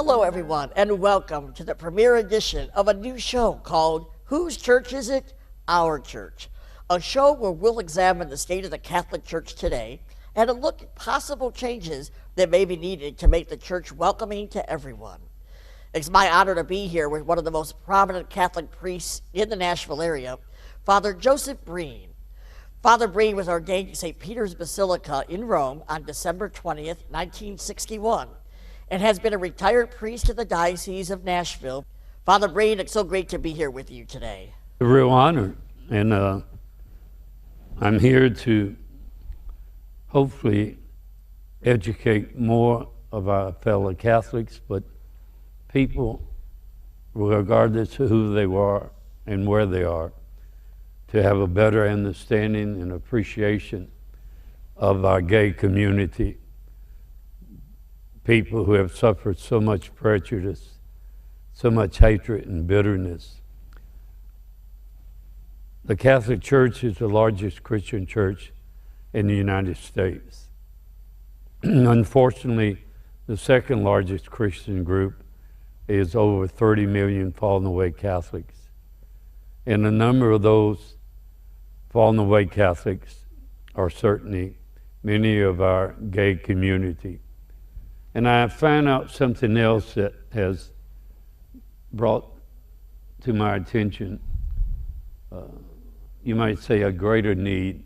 Hello, everyone, and welcome to the premiere edition of a new show called Whose Church Is It? Our Church, a show where we'll examine the state of the Catholic Church today and a look at possible changes that may be needed to make the church welcoming to everyone. It's my honor to be here with one of the most prominent Catholic priests in the Nashville area, Father Joseph Breen. Father Breen was ordained at St. Peter's Basilica in Rome on December 20th, 1961, and has been a retired priest of the Diocese of Nashville. Father Breen, it's so great to be here with you today. A real honor, and I'm here to hopefully educate more of our fellow Catholics, but people, regardless of who they are and where they are, to have a better understanding and appreciation of our gay community. People who have suffered so much prejudice, so much hatred and bitterness. The Catholic Church is the largest Christian church in the United States. Unfortunately, the second largest Christian group is over 30 million fallen away Catholics. And a number of those fallen away Catholics are certainly many of our gay community. And I found out something else that has brought to my attention, you might say, a greater need.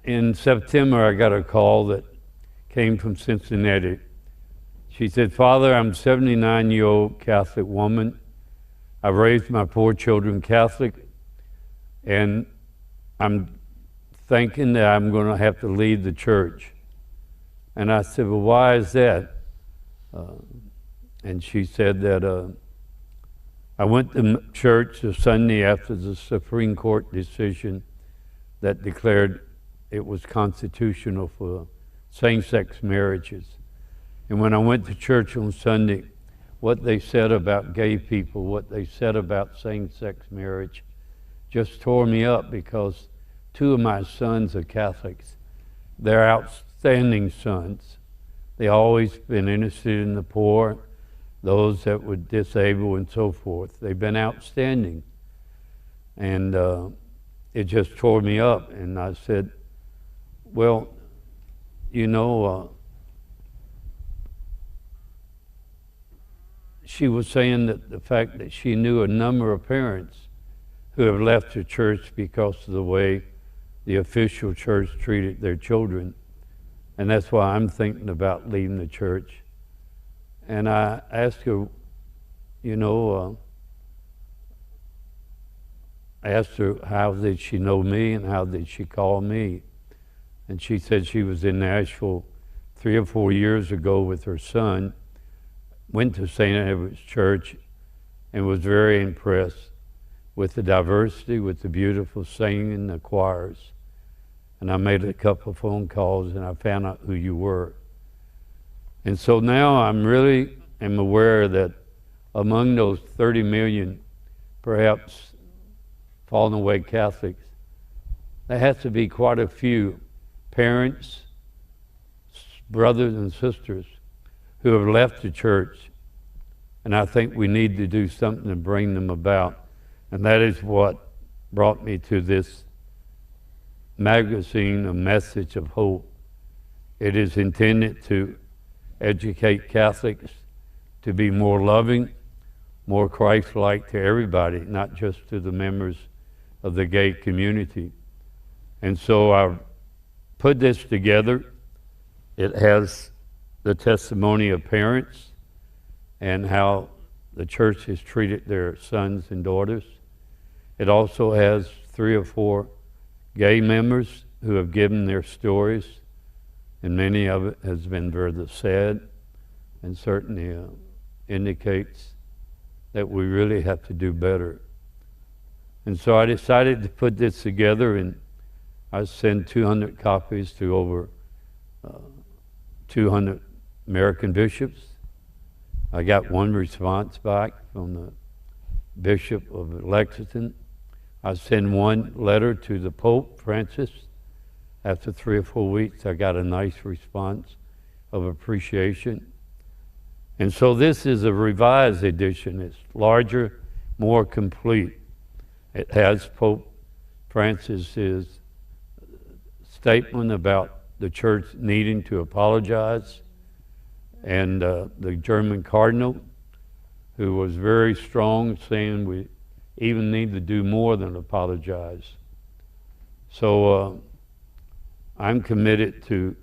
In September, I got a call that came from Cincinnati. She said, "Father, I'm a 79-year-old Catholic woman. I raised my 4 children Catholic, and I'm thinking that I'm going to have to leave the church." And I said, "Well, why is that?" And she said that I went to church the Sunday after the Supreme Court decision that declared it was constitutional for same-sex marriages. And when I went to church on Sunday, what they said about gay people, what they said about same-sex marriage, just tore me up, because 2 of my sons are Catholics. They're outstanding sons. They always been interested in the poor, those that were disabled and so forth. They've been outstanding. And it just tore me up. And I said, well, you know, she was saying that the fact that she knew a number of parents who have left the church because of the way the official church treated their children. And that's why I'm thinking about leaving the church. And I asked her, you know, I asked her how did she know me and how did she call me. And she said she was in Nashville 3 or 4 years ago with her son, went to St. Edward's Church, and was very impressed with the diversity, with the beautiful singing in the choirs. And I made a couple of phone calls and I found out who you were. And so now I'm really am aware that among those 30 million, perhaps fallen away Catholics, there has to be quite a few parents, brothers and sisters who have left the church. And I think we need to do something to bring them about. And that is what brought me to this magazine, A Message of Hope. It is intended to educate Catholics to be more loving, more Christ-like to everybody, not just to the members of the gay community. And so I've put this together. It has the testimony of parents and how the church has treated their sons and daughters. It also has 3 or 4 gay members who have given their stories, and many of it has been very sad and certainly indicates that we really have to do better. And so I decided to put this together, and I sent 200 copies to over 200 American bishops. I got 1 response back from the Bishop of Lexington. I sent 1 letter to the Pope Francis. After 3 or 4 weeks, I got a nice response of appreciation. And so this is a revised edition. It's larger, more complete. It has Pope Francis's statement about the church needing to apologize, and the German cardinal, who was very strong, saying we even need to do more than apologize. So I'm committed to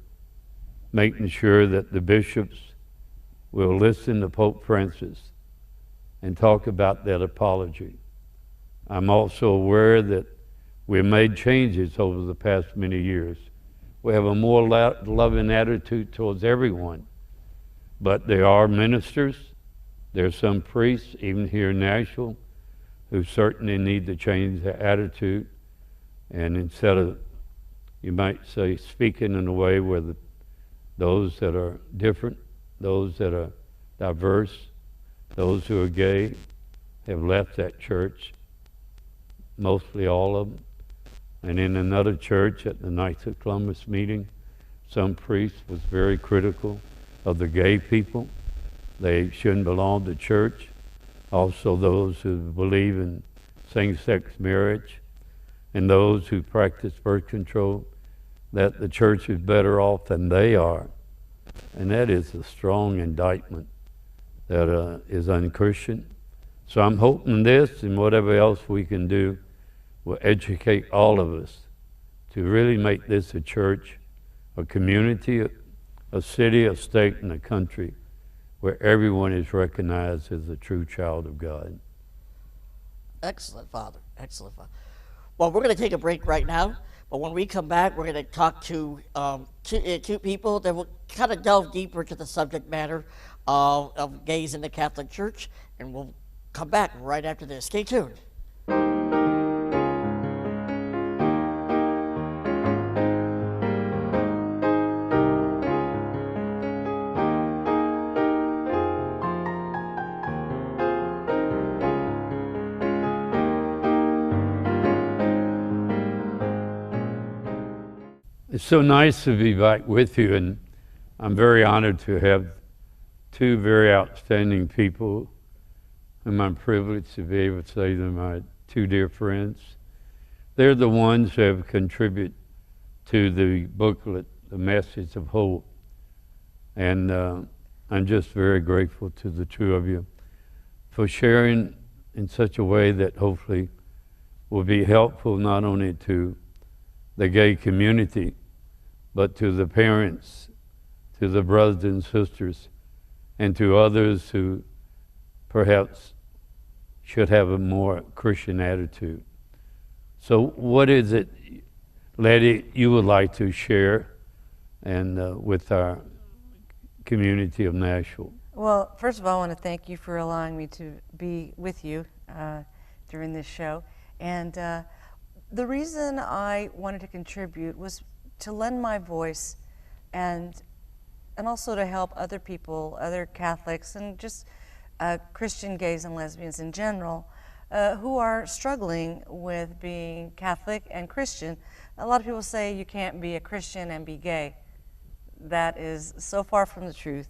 making sure that the bishops will listen to Pope Francis and talk about that apology. I'm also aware that we've made changes over the past many years. We have a more loving attitude towards everyone, but there are ministers, there are some priests, even here in Nashville, who certainly need to change their attitude. And instead of, you might say, speaking in a way where those that are different, those that are diverse, those who are gay, have left that church, mostly all of them. And in another church at the Knights of Columbus meeting, some priest was very critical of the gay people. They shouldn't belong to church. Also those who believe in same-sex marriage and those who practice birth control, that the church is better off than they are. And that is a strong indictment that is unchristian. So I'm hoping this and whatever else we can do will educate all of us to really make this a church, a community, a city, a state, and a country where everyone is recognized as a true child of God. Excellent, Father. Excellent, Father. Well, we're going to take a break right now, but when we come back, we're going to talk to two people that will kind of delve deeper into the subject matter of gays in the Catholic Church, and we'll come back right after this. Stay tuned. It's so nice to be back with you, and I'm very honored to have two very outstanding people whom I'm privileged to be able to say they're my two dear friends. They're the ones who have contributed to the booklet, The Message of Hope, and I'm just very grateful to the two of you for sharing in such a way that hopefully will be helpful not only to the gay community, but to the parents, to the brothers and sisters, and to others who perhaps should have a more Christian attitude. So what is it, Letty, you would like to share and with our community of Nashville? Well, first of all, I want to thank you for allowing me to be with you during this show. And the reason I wanted to contribute was to lend my voice and also to help other people, other Catholics, and just Christian gays and lesbians in general, who are struggling with being Catholic and Christian. A lot of people say you can't be a Christian and be gay. That is so far from the truth.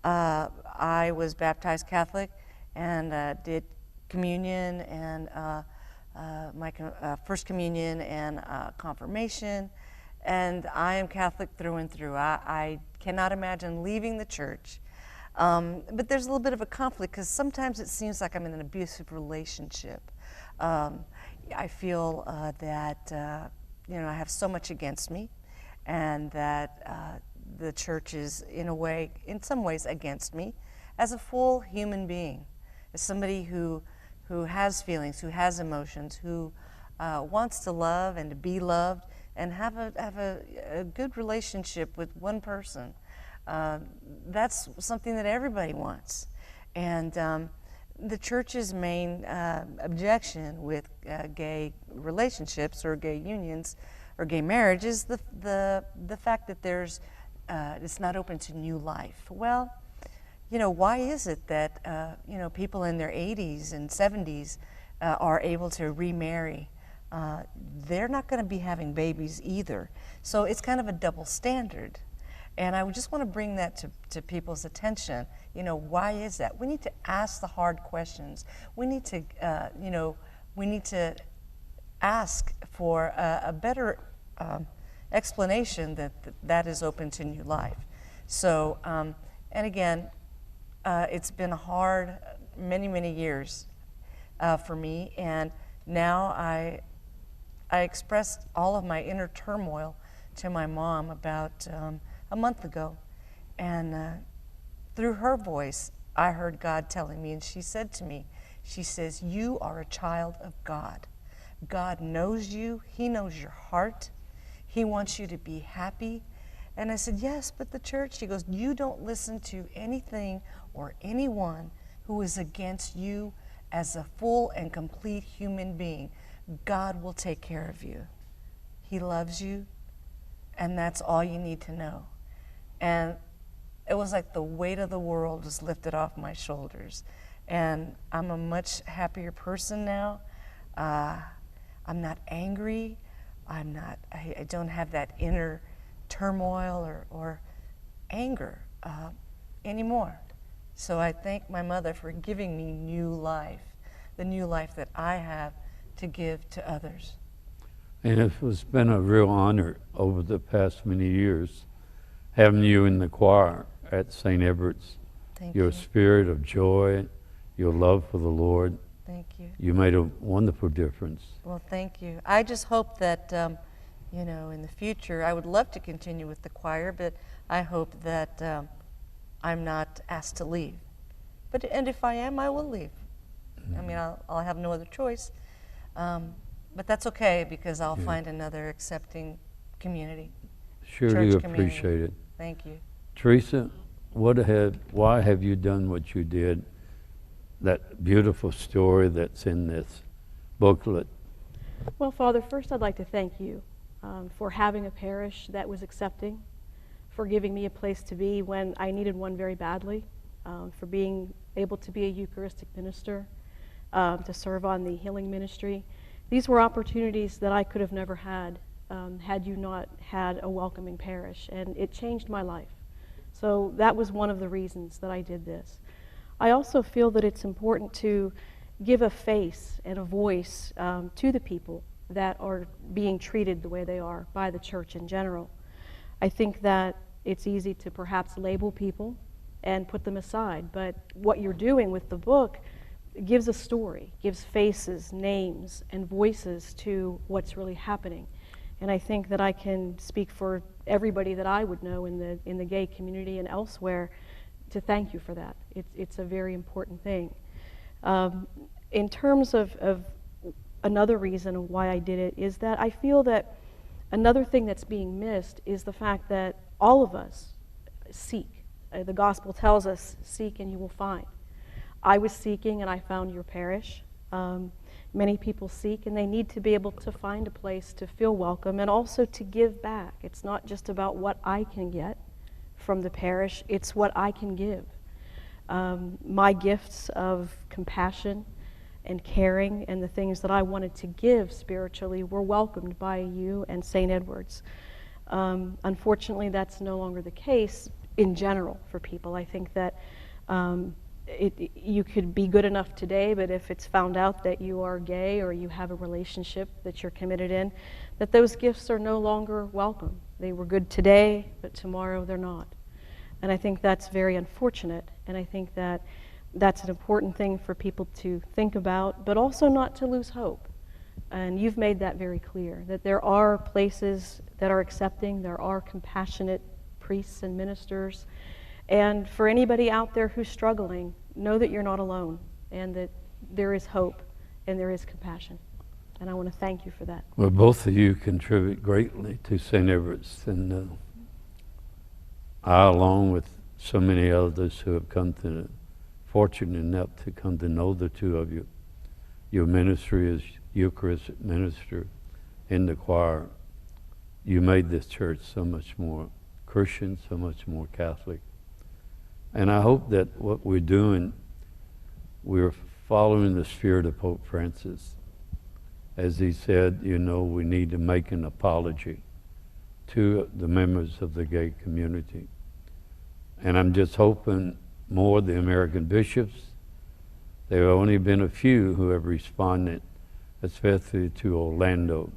I was baptized Catholic and did communion and my first communion and confirmation, and I am Catholic through and through. I cannot imagine leaving the church, but there's a little bit of a conflict because sometimes it seems like I'm in an abusive relationship. I feel that I have so much against me, and that the church is in some ways against me as a full human being, as somebody who has feelings, who has emotions, who wants to love and to be loved and have a good relationship with one person. That's something that everybody wants. And the church's main objection with gay relationships or gay unions or gay marriage is the fact that it's not open to new life. Well, why is it that people in their 80s and 70s are able to remarry? They're not going to be having babies either. So it's kind of a double standard. And I would just want to bring that to people's attention. You know, why is that? We need to ask the hard questions. We need to, we need to ask for a better explanation that is open to new life. So, and again, it's been hard many years for me, and now I expressed all of my inner turmoil to my mom about a month ago, and through her voice, I heard God telling me, and she said to me, she says, "You are a child of God. God knows you. He knows your heart. He wants you to be happy." And I said, "Yes, but the church," she goes, "you don't listen to anything or anyone who is against you as a full and complete human being. God will take care of you. He loves you, and that's all you need to know." And it was like the weight of the world was lifted off my shoulders. And I'm a much happier person now. I'm not angry. I don't have that inner turmoil or anger anymore. So I thank my mother for giving me new life, the new life that I have to give to others. And it's been a real honor over the past many years having you in the choir at St. Edward's. Thank Your you. spirit of joy, your love for the Lord. Thank you. You made a wonderful difference. Well, thank you. I just hope that, in the future, I would love to continue with the choir, but I hope that I'm not asked to leave. And if I am, I will leave. I mean, I'll have no other choice. But that's okay, because I'll find another accepting community. Sure Church do community. appreciate it. Thank you. Teresa, why have you done what you did? That beautiful story that's in this booklet. Well, Father, first I'd like to thank you for having a parish that was accepting, for giving me a place to be when I needed one very badly, for being able to be a Eucharistic minister, to serve on the healing ministry. These were opportunities that I could have never had had you not had a welcoming parish, and it changed my life. So that was one of the reasons that I did this. I also feel that it's important to give a face and a voice to the people that are being treated the way they are by the church in general. I think that it's easy to perhaps label people and put them aside, but what you're doing with the book gives a story, gives faces, names, and voices to what's really happening. And I think that I can speak for everybody that I would know in the gay community and elsewhere to thank you for that. It's a very important thing. In terms of another reason why I did it is that I feel that another thing that's being missed is the fact that all of us seek. The gospel tells us, seek and you will find. I was seeking and I found your parish. Many people seek and they need to be able to find a place to feel welcome and also to give back. It's not just about what I can get from the parish, it's what I can give. My gifts of compassion and caring and the things that I wanted to give spiritually were welcomed by you and St. Edward's. Unfortunately, that's no longer the case in general for people. I think that you could be good enough today, but if it's found out that you are gay or you have a relationship that you're committed in, that those gifts are no longer welcome. They were good today, but tomorrow they're not. And I think that's very unfortunate, and I think that that's an important thing for people to think about, but also not to lose hope. And you've made that very clear, that there are places that are accepting, there are compassionate priests and ministers. And for anybody out there who's struggling, know that you're not alone and that there is hope and there is compassion. And I want to thank you for that. Well, both of you contribute greatly to St. Edward's, and I, along with so many others who have come to, fortunate enough to come to know the two of you. Your ministry as Eucharistic minister in the choir, you made this church so much more Christian, so much more Catholic. And I hope that what we're doing, we're following the spirit of Pope Francis. As he said, we need to make an apology to the members of the gay community. And I'm just hoping more the American bishops. There have only been a few who have responded, especially to Orlando,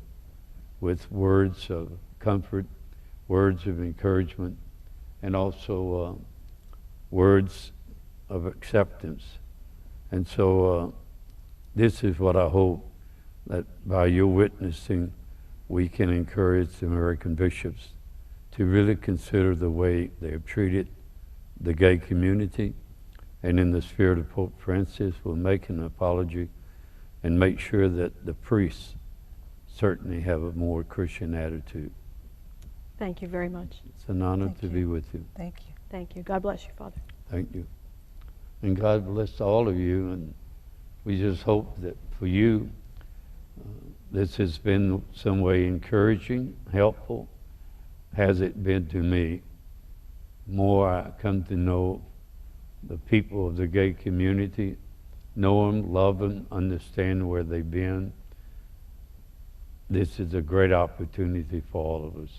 with words of comfort, words of encouragement, and also words of acceptance. And so this is what I hope, that by your witnessing, we can encourage the American bishops to really consider the way they have treated the gay community, and in the spirit of Pope Francis, will make an apology and make sure that the priests certainly have a more Christian attitude. Thank you very much. It's an honor to be with you. Thank you. Thank you. God bless you, Father. Thank you. And God bless all of you, and we just hope that for you, this has been some way encouraging, helpful, has it been to me. More I come to know the people of the gay community, know them, love them, understand where they've been. This is a great opportunity for all of us.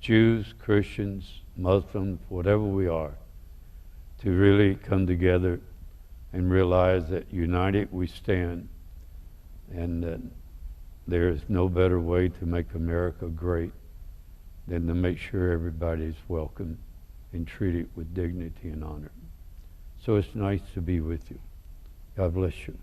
Jews, Christians, Muslims, whatever we are, to really come together and realize that united we stand, and that there is no better way to make America great than to make sure everybody is welcome and treated with dignity and honor. So it's nice to be with you. God bless you.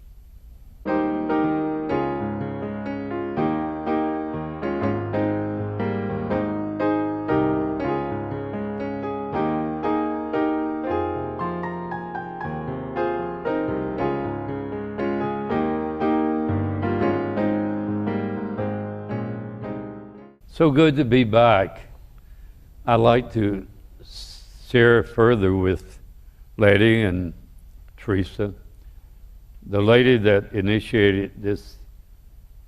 So good to be back. I'd like to share further with Lety and Theresa, the lady that initiated this,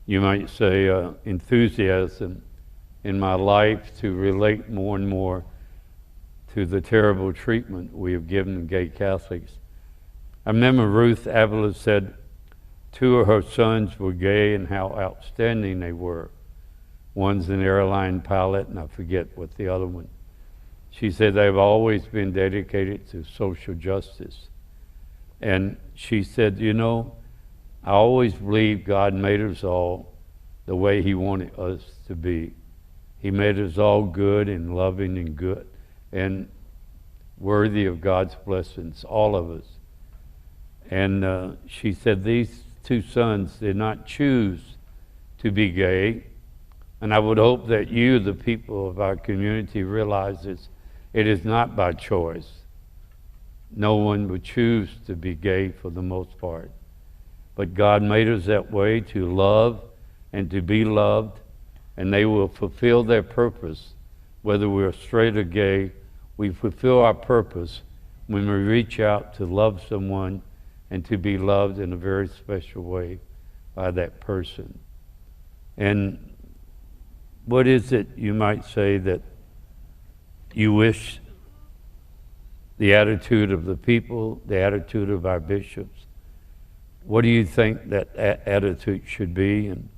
you might say, enthusiasm in my life to relate more and more to the terrible treatment we have given gay Catholics. I remember Ruth Avila said 2 of her sons were gay and how outstanding they were. One's an airline pilot, and I forget what the other one. She said they've always been dedicated to social justice. And she said, you know, I always believed God made us all the way He wanted us to be. He made us all good and loving and good and worthy of God's blessings, all of us. And she said these 2 sons did not choose to be gay. And I would hope that you, the people of our community, realizes it is not by choice. No one would choose to be gay for the most part. But God made us that way to love and to be loved, and they will fulfill their purpose. Whether we're straight or gay, we fulfill our purpose when we reach out to love someone and to be loved in a very special way by that person. And what is it, you might say, that you wish the attitude of the people, the attitude of our bishops, what do you think that attitude should be, and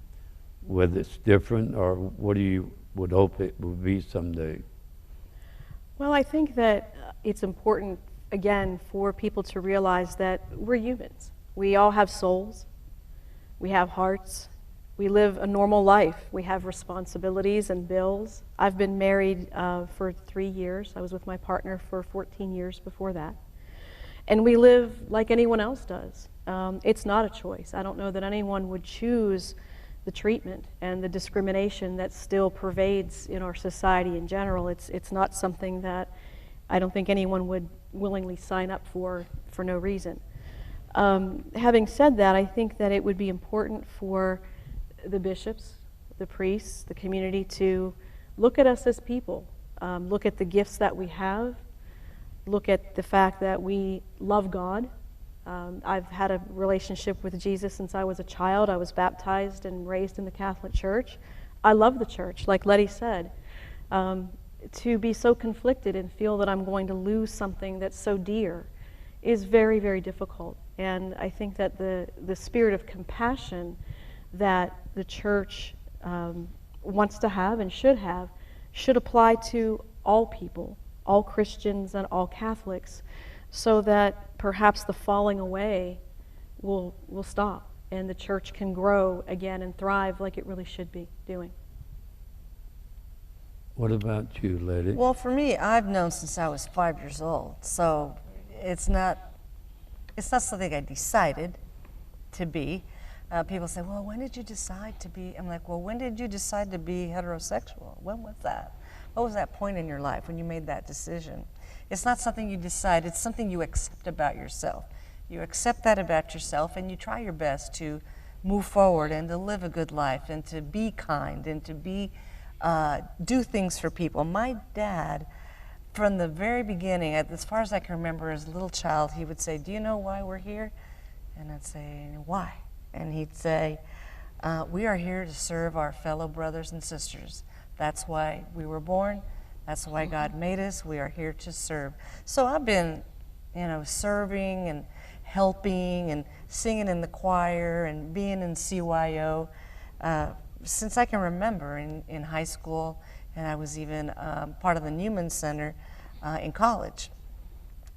whether it's different, or what do you would hope it will be someday? Well, I think that it's important, again, for people to realize that we're humans. We all have souls. We have hearts. We live a normal life. We have responsibilities and bills. I've been married for 3 years. I was with my partner for 14 years before that. And we live like anyone else does. It's not a choice. I don't know that anyone would choose the treatment and the discrimination that still pervades in our society in general. It's not something that I don't think anyone would willingly sign up for no reason. Having said that, I think that it would be important for the bishops, the priests, the community to look at us as people, look at the gifts that we have, look at the fact that we love God. I've had a relationship with Jesus since I was a child. I was baptized and raised in the Catholic Church. I love the church, like Lety said. To be so conflicted and feel that I'm going to lose something that's so dear is very, very difficult. And I think that the spirit of compassion that the church wants to have and should have should apply to all people, all Christians and all Catholics, so that perhaps the falling away will stop and the church can grow again and thrive like it really should be doing. What about you, Lety? Well, for me, I've known since I was 5 years old, so it's not something I decided to be. People say, well, when did you decide to be? I'm like, well, when did you decide to be heterosexual? When was that? What was that point in your life when you made that decision? It's not something you decide, it's something you accept about yourself. You accept that about yourself and you try your best to move forward and to live a good life and to be kind and to be do things for people. My dad, from the very beginning, as far as I can remember as a little child, he would say, do you know why we're here? And I'd say, why? And he'd say, we are here to serve our fellow brothers and sisters. That's why we were born. That's why God made us. We are here to serve. So I've been, serving and helping and singing in the choir and being in CYO since I can remember in high school, and I was even part of the Newman Center in college.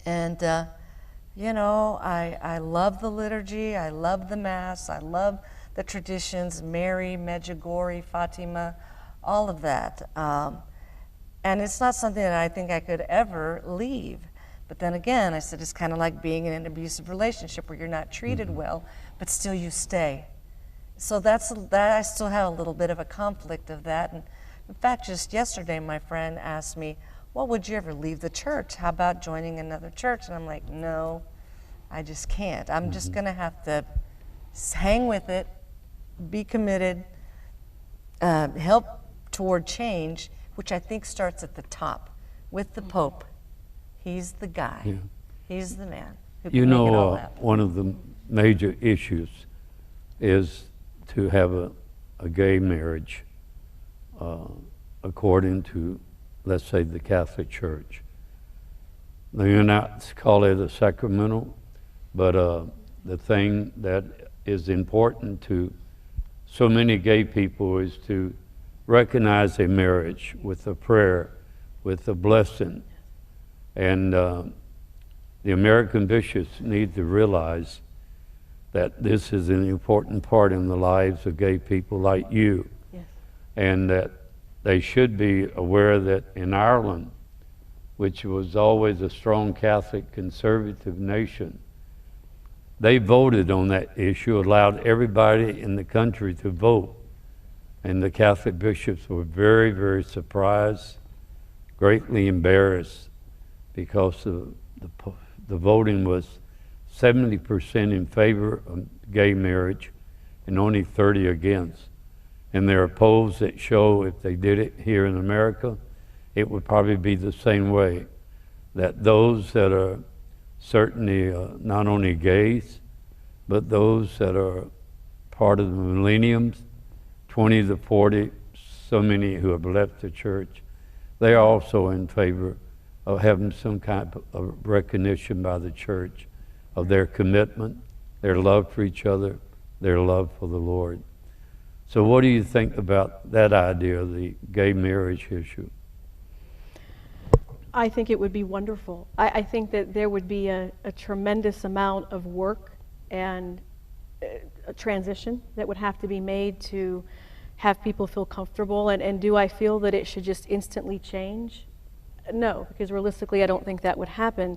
And I love the liturgy, I love the Mass, I love the traditions, Mary, Medjugorje, Fatima, all of that. And it's not something that I think I could ever leave. But then again, I said it's kind of like being in an abusive relationship where you're not treated well, but still you stay. So that I still have a little bit of a conflict of that. And in fact, just yesterday, my friend asked me, well, would you ever leave the church? How about joining another church? And I'm like, no, I just can't. I'm just going to have to hang with it, be committed, help toward change, which I think starts at the top with the Pope. He's the guy. Yeah. He's the man who can make it all happen. One of the major issues is to have a gay marriage according to, let's say, the Catholic Church. They may not call it a sacramental, but the thing that is important to so many gay people is to recognize a marriage with a prayer, with a blessing. And the American bishops need to realize that this is an important part in the lives of gay people like you. Yes. And that they should be aware that in Ireland, which was always a strong Catholic conservative nation, they voted on that issue, allowed everybody in the country to vote. And the Catholic bishops were very, very surprised, greatly embarrassed, because the voting was 70% in favor of gay marriage and only 30% against. And there are polls that show if they did it here in America, it would probably be the same way, that those that are certainly not only gays, but those that are part of the millenniums, 20 to 40, so many who have left the church, they are also in favor of having some kind of recognition by the church of their commitment, their love for each other, their love for the Lord. So what do you think about that idea of the gay marriage issue? I think it would be wonderful. I think that there would be a tremendous amount of work and a transition that would have to be made to have people feel comfortable. And do I feel that it should just instantly change? No, because realistically I don't think that would happen.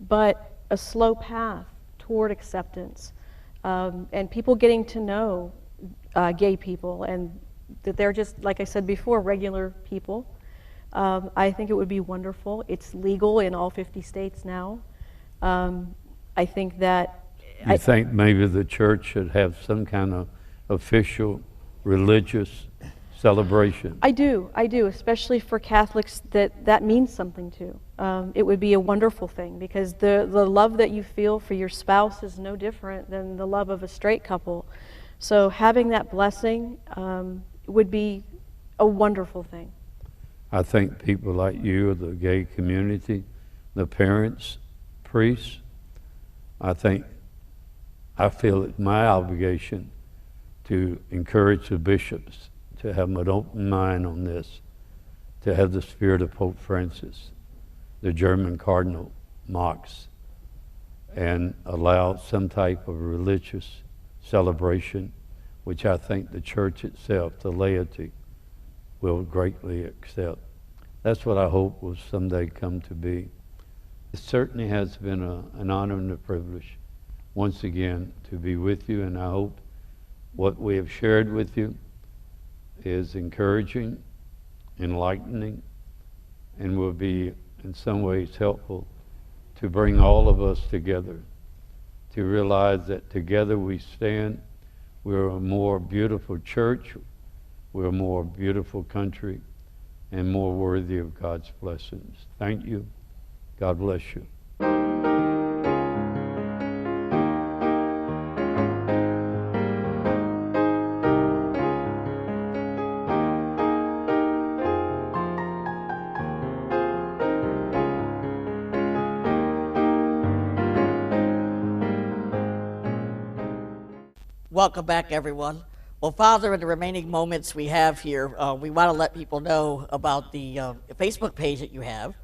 But a slow path toward acceptance and people getting to know gay people and that they're just, like I said before, regular people. I think it would be wonderful. It's legal in all 50 states now. I think that... You think maybe the church should have some kind of official religious celebration? I do, especially for Catholics that means something to. It would be a wonderful thing because the love that you feel for your spouse is no different than the love of a straight couple. So having that blessing would be a wonderful thing. I think people like you, the gay community, the parents, priests, I feel it's my obligation to encourage the bishops to have an open mind on this to have the spirit of Pope Francis, the German Cardinal Marx, and allow some type of religious celebration, which I think the church itself, the laity, will greatly accept. That's what I hope will someday come to be. It certainly has been an honor and a privilege once again to be with you, and I hope what we have shared with you is encouraging, enlightening, and will be in some ways helpful to bring all of us together, to realize that together we stand. We're a more beautiful church, we're a more beautiful country, and more worthy of God's blessings. Thank you. God bless you. Welcome back, everyone. Well, Father, in the remaining moments we have here, we want to let people know about the Facebook page that you have,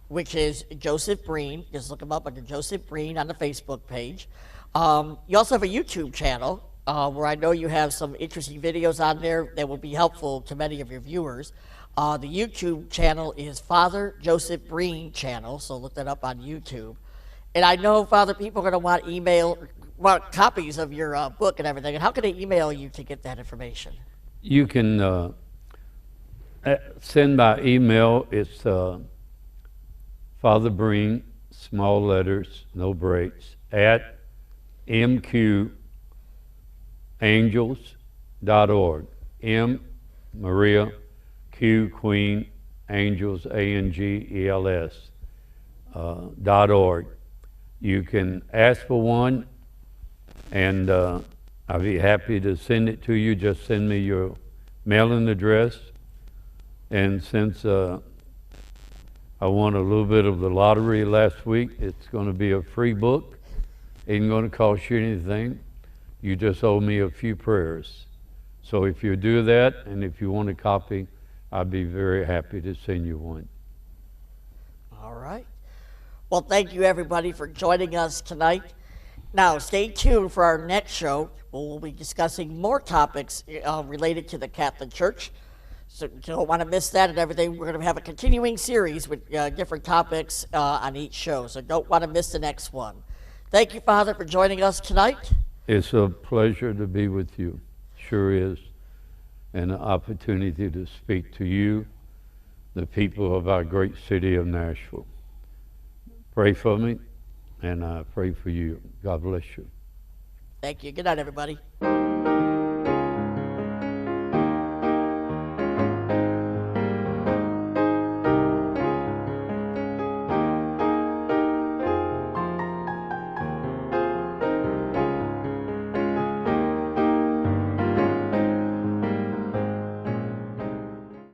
which is Joseph Breen. Just look him up under Joseph Breen on the Facebook page. You also have a YouTube channel where I know you have some interesting videos on there that will be helpful to many of your viewers. The YouTube channel is Father Joseph Breen channel, so look that up on YouTube. And I know, Father, people are going to want copies of your book and everything. And how can they email you to get that information? You can send by email. It's Father Breen, small letters, no breaks, at mqangels.org. M, Maria, Q, Queen, Angels, ANGELS, .org. You can ask for one, and I'll be happy to send it to you. Just send me your mailing address. And since I won a little bit of the lottery last week, it's going to be a free book. It ain't going to cost you anything. You just owe me a few prayers. So if you do that, and if you want a copy, I'd be very happy to send you one. All right. Well, thank you, everybody, for joining us tonight. Now, stay tuned for our next show. We'll be discussing more topics related to the Catholic Church. So you don't want to miss that and everything. We're going to have a continuing series with different topics on each show. So don't want to miss the next one. Thank you, Father, for joining us tonight. It's a pleasure to be with you. Sure is. And an opportunity to speak to you, the people of our great city of Nashville. Pray for me, and I pray for you. God bless you. Thank you. Good night, everybody.